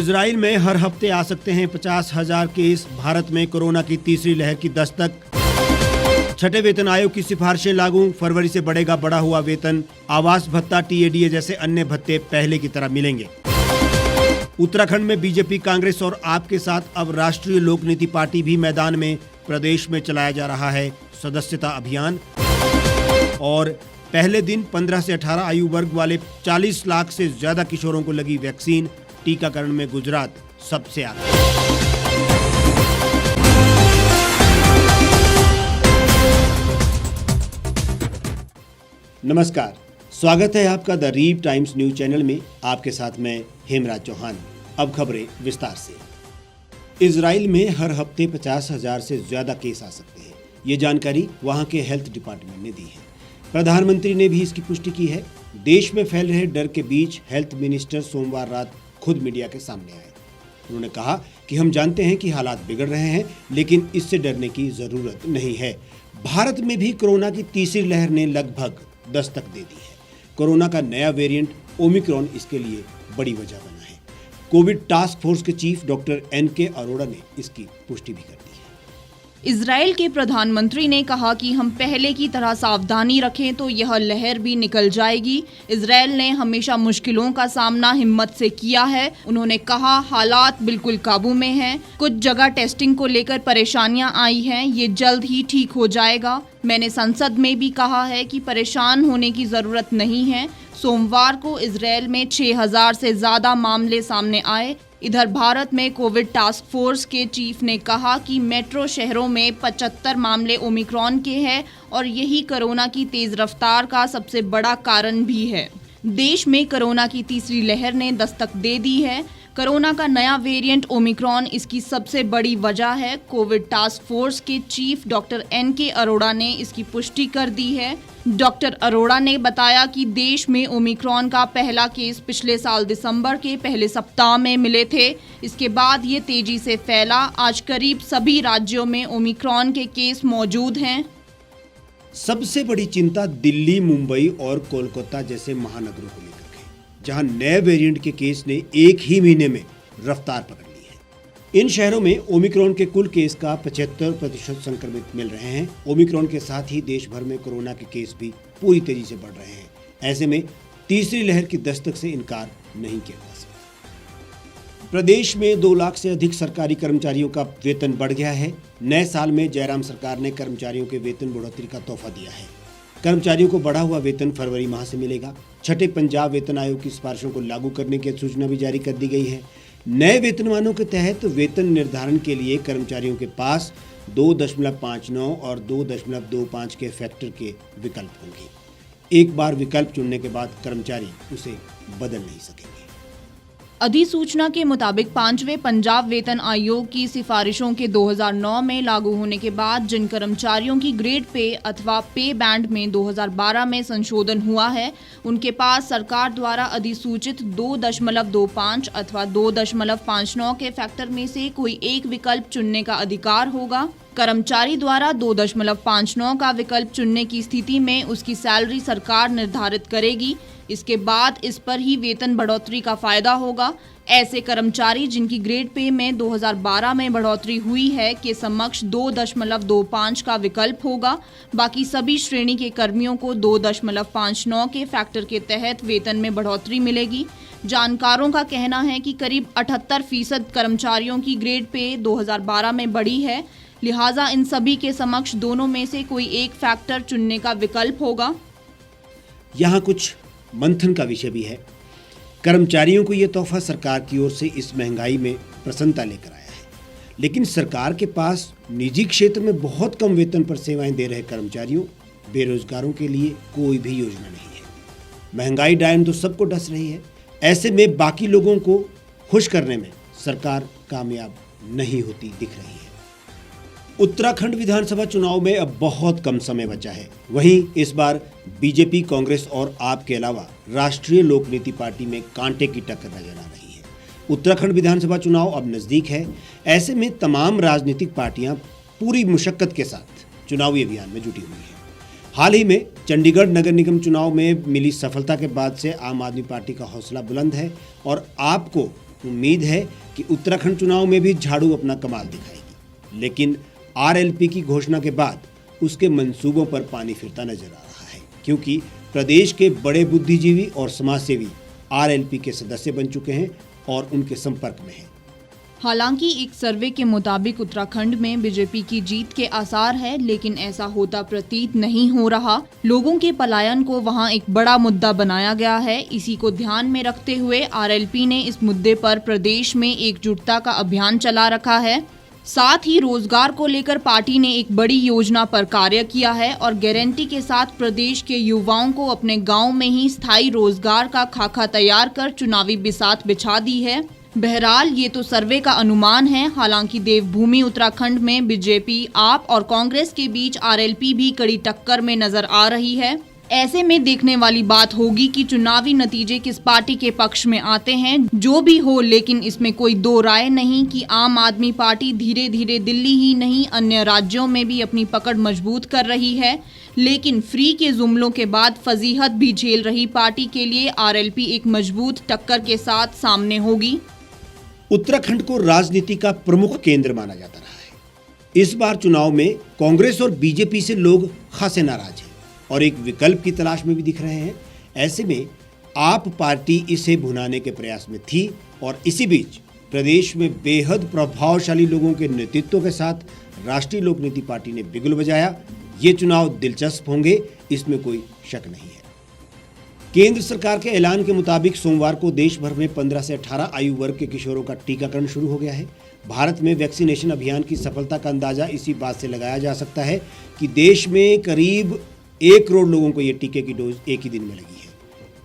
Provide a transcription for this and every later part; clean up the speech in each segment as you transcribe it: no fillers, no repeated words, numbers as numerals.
Israel में हर हफ्ते आ सकते हैं 50,000 केस। भारत में कोरोना की तीसरी लहर की दस्तक। छठे वेतन आयोग की सिफारिशें लागू। फरवरी से बढ़ेगा बढ़ा हुआ वेतन। आवास भत्ता, टीएडीए जैसे अन्य भत्ते पहले की तरह मिलेंगे। उत्तराखंड में बीजेपी, कांग्रेस और आप के साथ अब राष्ट्रीय लोक नीति पार्टी भी मैदान में। प्रदेश में चलाया जा रहा है सदस्यता अभियान। और पहले दिन 15 से 18 आयु वर्ग वाले 40 लाख से ज्यादा किशोरों को लगी वैक्सीन। टीकाकरण में गुजरात सबसे आगे। नमस्कार, स्वागत है आपका द रीव टाइम्स न्यूज चैनल में। आपके साथ मैं हेमराज चौहान। अब खबरें विस्तार से। इजराइल में हर हफ्ते 50,000 से ज्यादा केस आ सकते हैं। ये जानकारी वहां के हेल्थ डिपार्टमेंट ने दी है। प्रधानमंत्री ने भी इसकी पुष्टि की है। देश में फैल रहे डर के बीच हेल्थ मिनिस्टर सोमवार रात खुद मीडिया के सामने आए। उन्होंने कहा कि हम जानते हैं कि हालात बिगड़ रहे हैं, लेकिन इससे डरने की जरूरत नहीं है। भारत में भी कोरोना की तीसरी लहर ने लगभग दस्तक दे दी है। कोरोना का नया वेरिएंट ओमिक्रॉन इसके लिए बड़ी वजह बना है। कोविड टास्क फोर्स के चीफ डॉक्टर एनके अरोड़ा ने इसकी पुष्टि भी कर दी है। इजराइल के प्रधानमंत्री ने कहा कि हम पहले की तरह सावधानी रखें तो यह लहर भी निकल जाएगी। इजराइल ने हमेशा मुश्किलों का सामना हिम्मत से किया है। उन्होंने कहा, हालात बिल्कुल काबू में हैं। कुछ जगह टेस्टिंग को लेकर परेशानियां आई हैं, ये जल्द ही ठीक हो जाएगा। मैंने संसद में भी कहा है कि परेशान होने की जरूरत नहीं है। सोमवार को इजराइल में 6,000 से ज्यादा मामले सामने आए। इधर भारत में कोविड टास्क फोर्स के चीफ ने कहा कि मेट्रो शहरों में 75 मामले ओमिक्रॉन के हैं और यही कोरोना की तेज रफ्तार का सबसे बड़ा कारण भी है। देश में कोरोना की तीसरी लहर ने दस्तक दे दी है। कोरोना का नया वेरिएंट ओमिक्रॉन इसकी सबसे बड़ी वजह है। कोविड टास्क फोर्स के चीफ डॉक्टर एनके अरोड़ा ने इसकी पुष्टि कर दी है। डॉक्टर अरोड़ा ने बताया कि देश में ओमिक्रॉन का पहला केस पिछले साल दिसंबर के पहले सप्ताह में मिले थे। इसके बाद ये तेजी से फैला। आज करीब सभी राज्यों में ओमिक्रॉन के केस मौजूद हैं। सबसे बड़ी चिंता दिल्ली, मुंबई और कोलकाता जैसे महानगरों को लेकर है, जहां नए वेरिएंट के केस ने एक ही महीने में रफ्तार पकड़ ली है। इन शहरों में ओमिक्रॉन के कुल केस का 75% संक्रमित मिल रहे हैं। ओमिक्रॉन के साथ ही देश भर में कोरोना के केस भी पूरी तेजी से बढ़ रहे हैं। ऐसे में तीसरी लहर की दस्तक से इनकार नहीं किया जा सकता। प्रदेश में 2 लाख से अधिक सरकारी कर्मचारियों का वेतन बढ़ गया है। नए साल में जयराम सरकार ने कर्मचारियों के वेतन बढ़ोतरी का तोहफा दिया है। कर्मचारियों को बढ़ा हुआ वेतन फरवरी माह से मिलेगा। छठे पंजाब वेतन आयोग की सिफारिशों को लागू करने की सूचना भी जारी कर दी गई है। नए वेतनमानों के तहत वेतन निर्धारण के लिए कर्मचारियों के पास 2.59 और 2.25 के फैक्टर के विकल्प होंगे। एक बार विकल्प चुनने के बाद कर्मचारी उसे बदल नहीं सकेंगे। अधिसूचना के मुताबिक 5वें पंजाब वेतन आयोग की सिफारिशों के 2009 में लागू होने के बाद जिन कर्मचारियों की ग्रेड पे अथवा पे बैंड में 2012 में संशोधन हुआ है, उनके पास सरकार द्वारा अधिसूचित 2.25 अथवा 2.59 के फैक्टर में से कोई एक विकल्प चुनने का अधिकार होगा। कर्मचारी द्वारा 2.59 का विकल्प चुनने की स्थिति में उसकी सैलरी सरकार निर्धारित करेगी। इसके बाद इस पर ही वेतन बढ़ोतरी का फायदा होगा। ऐसे कर्मचारी जिनकी ग्रेड पे में 2012 में बढ़ोतरी हुई है के समक्ष 2.25 का विकल्प होगा। बाकी सभी श्रेणी के कर्मियों को 2.59 के फैक्टर के तहत वेतन में बढ़ोतरी मिलेगी। जानकारों का कहना है कि करीब 78% कर्मचारियों की ग्रेड पे 2012 में बढ़ी है, लिहाजा इन सभी के समक्ष दोनों में से कोई एक फैक्टर चुनने का विकल्प होगा। यहाँ कुछ मंथन का विषय भी है। कर्मचारियों को यह तोहफा सरकार की ओर से इस महंगाई में प्रसन्नता लेकर आया है, लेकिन सरकार के पास निजी क्षेत्र में बहुत कम वेतन पर सेवाएं दे रहे कर्मचारियों, बेरोजगारों के लिए कोई भी योजना नहीं है। महंगाई डायन तो सबको डस रही है। ऐसे में बाकी लोगों को खुश करने में सरकार कामयाब नहीं होती दिख रही है। उत्तराखंड विधानसभा चुनाव में अब बहुत कम समय बचा है। वहीं इस बार बीजेपी, कांग्रेस और आप के अलावा राष्ट्रीय लोक नीति पार्टी में कांटे की टक्कर नजर आ रही है। उत्तराखंड विधानसभा चुनाव अब नजदीक है। ऐसे में तमाम राजनीतिक पार्टियां पूरी मुशक्कत के साथ चुनावी अभियान में जुटी हुई है। हाल ही में चंडीगढ़ नगर निगम चुनाव में मिली सफलता के बाद से आम आदमी पार्टी का हौसला बुलंद है और आपको उम्मीद है कि उत्तराखंड चुनाव में भी झाड़ू अपना कमाल दिखाएगी, लेकिन आरएलपी की घोषणा के बाद उसके मंसूबों पर पानी फिरता नजर आ रहा है, क्योंकि प्रदेश के बड़े बुद्धिजीवी और समाजसेवी आरएलपी के सदस्य बन चुके हैं और उनके संपर्क में हैं। हालांकि एक सर्वे के मुताबिक उत्तराखंड में बीजेपी की जीत के आसार है, लेकिन ऐसा होता प्रतीत नहीं हो रहा। लोगों के पलायन को वहां एक बड़ा मुद्दा बनाया गया है। इसी को ध्यान में रखते हुए आरएलपी ने इस मुद्दे पर प्रदेश में एकजुटता का अभियान चला रखा है। साथ ही रोजगार को लेकर पार्टी ने एक बड़ी योजना पर कार्य किया है और गारंटी के साथ प्रदेश के युवाओं को अपने गांव में ही स्थायी रोजगार का खाका तैयार कर चुनावी बिसात बिछा दी है। बहरहाल ये तो सर्वे का अनुमान है। हालांकि देवभूमि उत्तराखंड में बीजेपी, आप और कांग्रेस के बीच आरएलपी भी कड़ी टक्कर में नजर आ रही है। ऐसे में देखने वाली बात होगी कि चुनावी नतीजे किस पार्टी के पक्ष में आते हैं। जो भी हो, लेकिन इसमें कोई दो राय नहीं कि आम आदमी पार्टी धीरे धीरे दिल्ली ही नहीं अन्य राज्यों में भी अपनी पकड़ मजबूत कर रही है। लेकिन फ्री के जुमलों के बाद फजीहत भी झेल रही पार्टी के लिए आरएलपी एक मजबूत टक्कर के साथ सामने होगी। उत्तराखंड को राजनीति का प्रमुख केंद्र माना जाता रहा है। इस बार चुनाव में कांग्रेस और बीजेपी से लोग खासे नाराज हैं और एक विकल्प की तलाश में भी दिख रहे हैं। ऐसे में आप पार्टी इसे भुनाने के प्रयास में थी और इसी बीच प्रदेश में बेहद प्रभावशाली लोगों के नेतृत्व के साथ राष्ट्रीय लोक नीति पार्टी ने बिगुल बजाया। ये चुनाव दिलचस्प होंगे, इसमें कोई शक नहीं है। केंद्र सरकार के ऐलान के मुताबिक सोमवार को देश भर में 15 से 18 आयु वर्ग के किशोरों का टीकाकरण शुरू हो गया है। भारत में वैक्सीनेशन अभियान की सफलता का अंदाजा इसी बात से लगाया जा सकता है कि देश में करीब 1 करोड़ लोगों को ये टीके की डोज एक ही दिन में लगी है।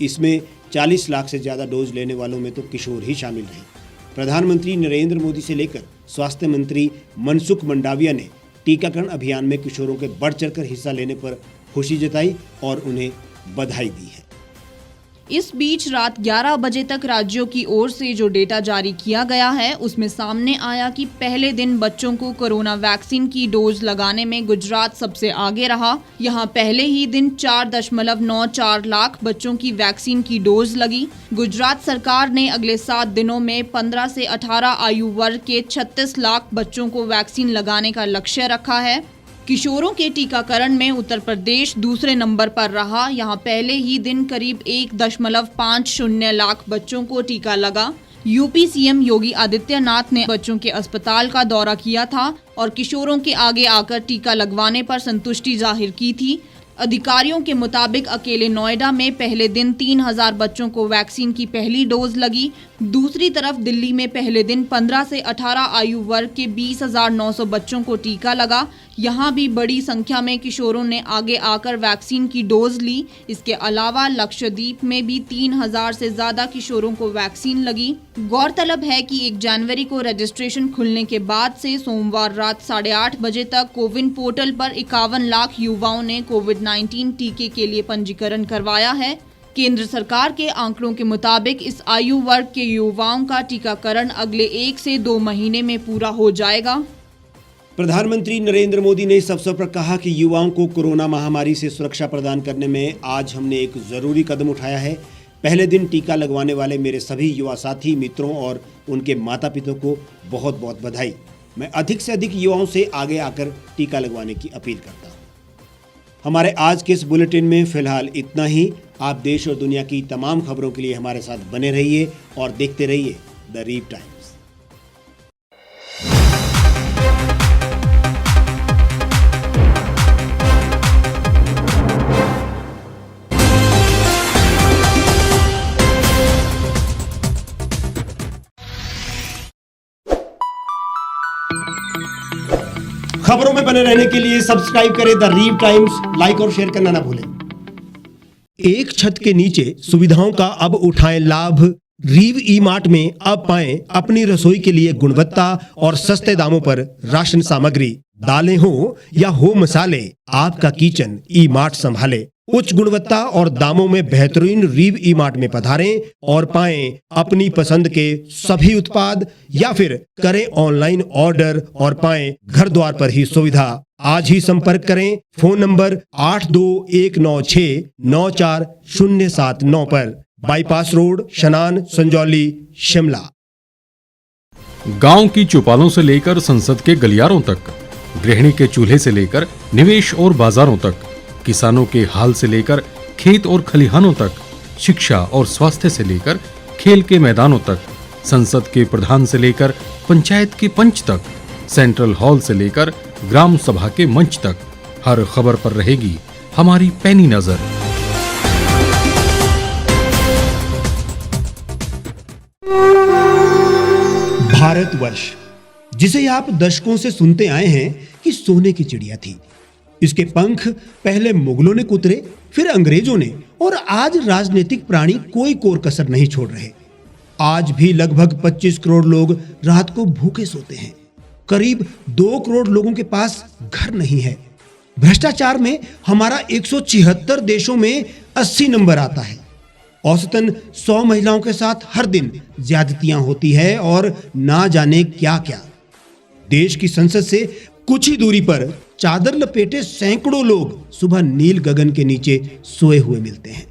इसमें 40 लाख से ज़्यादा डोज लेने वालों में तो किशोर ही शामिल रहे। प्रधानमंत्री नरेंद्र मोदी से लेकर स्वास्थ्य मंत्री मनसुख मंडाविया ने टीकाकरण अभियान में किशोरों के बढ़ चढ़कर हिस्सा लेने पर खुशी जताई और उन्हें बधाई दी है। इस बीच रात 11 बजे तक राज्यों की ओर से जो डेटा जारी किया गया है, उसमें सामने आया कि पहले दिन बच्चों को कोरोना वैक्सीन की डोज लगाने में गुजरात सबसे आगे रहा। यहां पहले ही दिन 4.94 लाख बच्चों की वैक्सीन की डोज लगी। गुजरात सरकार ने अगले 7 दिनों में 15 से 18 आयु वर्ग के 36 लाख बच्चों को वैक्सीन लगाने का लक्ष्य रखा है। किशोरों के टीकाकरण में उत्तर प्रदेश दूसरे नंबर पर रहा। यहां पहले ही दिन करीब 1.50 लाख बच्चों को टीका लगा। यूपी सीएम योगी आदित्यनाथ ने बच्चों के अस्पताल का दौरा किया था और किशोरों के आगे आकर टीका लगवाने पर संतुष्टि जाहिर की थी। अधिकारियों के मुताबिक अकेले नोएडा में पहले दिन 3000 बच्चों को वैक्सीन की पहली डोज लगी। दूसरी तरफ दिल्ली में पहले दिन 15 से 18 आयु वर्ग के 20,900 बच्चों को टीका लगा। यहाँ भी बड़ी संख्या में किशोरों ने आगे आकर वैक्सीन की डोज ली। इसके अलावा लक्षद्वीप में भी 3000 से ज्यादा किशोरों को वैक्सीन लगी। गौरतलब है कि 1 जनवरी को रजिस्ट्रेशन खुलने के बाद से सोमवार रात 8:30 बजे तक कोविन पोर्टल पर 51 लाख युवाओं ने कोविड-19 टीके के लिए पंजीकरण करवाया है। केंद्र सरकार के आंकड़ों के मुताबिक इस आयु वर्ग के युवाओं का टीकाकरण अगले 1 से 2 महीने में पूरा हो जाएगा। प्रधानमंत्री नरेंद्र मोदी ने इस अवसर पर कहा कि युवाओं को कोरोना महामारी से सुरक्षा प्रदान करने में आज हमने एक जरूरी कदम उठाया है। पहले दिन टीका लगवाने वाले मेरे सभी युवा साथी, मित्रों और उनके माता पिता को बहुत बहुत बधाई। मैं अधिक से अधिक युवाओं से आगे आकर टीका लगवाने की अपील करता हूँ। हमारे आज के इस बुलेटिन में फिलहाल इतना ही। आप देश और दुनिया की तमाम खबरों के लिए हमारे साथ बने रहिए और देखते रहिए द रीव टाइम्स। खबरों में बने रहने के लिए सब्सक्राइब करें द रीव टाइम्स, लाइक और शेयर करना ना भूलें। एक छत के नीचे सुविधाओं का अब उठाएं लाभ। रीव ई मार्ट में अब पाएं अपनी रसोई के लिए गुणवत्ता और सस्ते दामों पर राशन सामग्री। दालें हो या हो मसाले, आपका किचन ई मार्ट संभाले। उच्च गुणवत्ता और दामों में बेहतरीन रीव ई मार्ट में पधारें और पाएं अपनी पसंद के सभी उत्पाद, या फिर करें ऑनलाइन ऑर्डर और पाएं घर द्वार पर ही सुविधा। आज ही संपर्क करें फोन नंबर 8219694079 पर। बाईपास रोड, शनान, संजौली, शिमला। गांव की चौपालों से लेकर संसद के गलियारों तक, गृहिणी के चूल्हे से लेकर निवेश और बाजारों तक, किसानों के हाल से लेकर खेत और खलिहानों तक, शिक्षा और स्वास्थ्य से लेकर खेल के मैदानों तक, संसद के प्रधान से लेकर पंचायत के पंच तक, सेंट्रल हॉल से लेकर ग्राम सभा के मंच तक, हर खबर पर रहेगी हमारी पैनी नजर। भारतवर्ष, जिसे आप दशकों से सुनते आए हैं कि सोने की चिड़िया थी। इसके पंख पहले मुगलों ने कुतरे, फिर अंग्रेजों ने, और आज राजनीतिक प्राणी कोई कोर कसर नहीं छोड़ रहे। आज भी लगभग 25 करोड़ लोग रात को भूखे सोते हैं। करीब 2 करोड़ लोगों के पास घर नहीं है। भ्रष्टाचार में हमारा 176 देशों में 80 नंबर आता है। औसतन 100 महिलाओं के साथ हर दिन ज्यादतियां होती है और ना जाने क्या क्या। देश की संसद से कुछ ही दूरी पर चादर लपेटे सैकड़ों लोग सुबह नील गगन के नीचे सोए हुए मिलते हैं।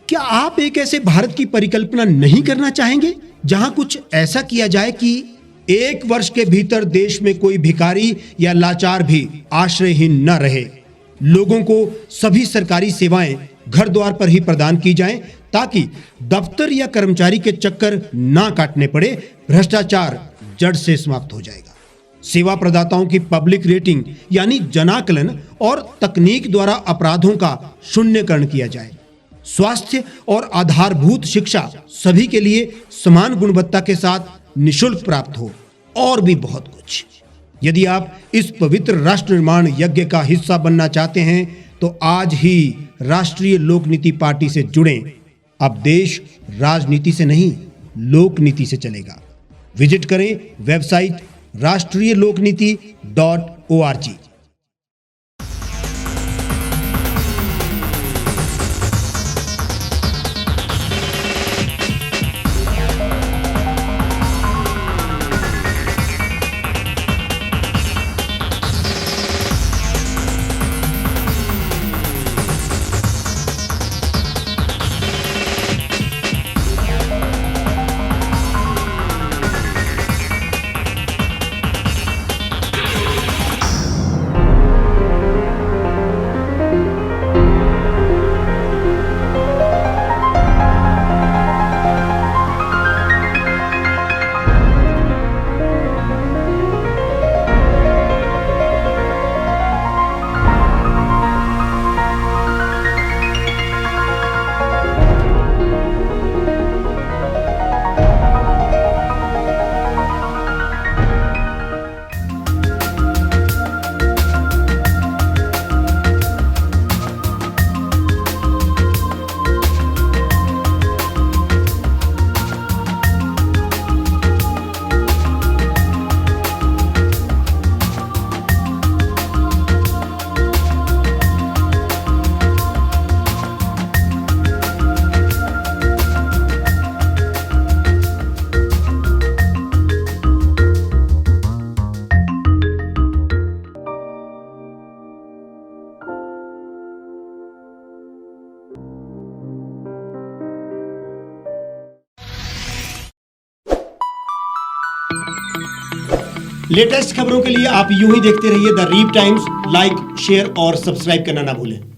क्या आप एक ऐसे भारत की परिकल्पना नहीं करना चाहेंगे जहां कुछ ऐसा किया जाए कि 1 वर्ष के भीतर देश में कोई भिखारी या लाचार भी आश्रयहीन न रहे? लोगों को सभी सरकारी सेवाएं घर द्वार पर ही प्रदान की जाएं ताकि दफ्तर या कर्मचारी के चक्कर ना काटने पड़े। भ्रष्टाचार जड़ से समाप्त हो जाएगा। सेवा प्रदाताओं की पब्लिक रेटिंग यानी जनाकलन और तकनीक द्वारा अपराधों का शून्यकरण किया जाए। स्वास्थ्य और आधारभूत शिक्षा सभी के लिए समान गुणवत्ता के साथ निशुल्क प्राप्त हो, और भी बहुत कुछ। यदि आप इस पवित्र राष्ट्र निर्माण यज्ञ का हिस्सा बनना चाहते हैं तो आज ही राष्ट्रीय लोक नीति पार्टी से जुड़ें। अब देश राजनीति से नहीं, लोक नीति से चलेगा। विजिट करें वेबसाइट rashtriyalokniti.org। लेटेस्ट खबरों के लिए आप यूं ही देखते रहिए the reap times. Like, share और सब्सक्राइब करना ना भूलें।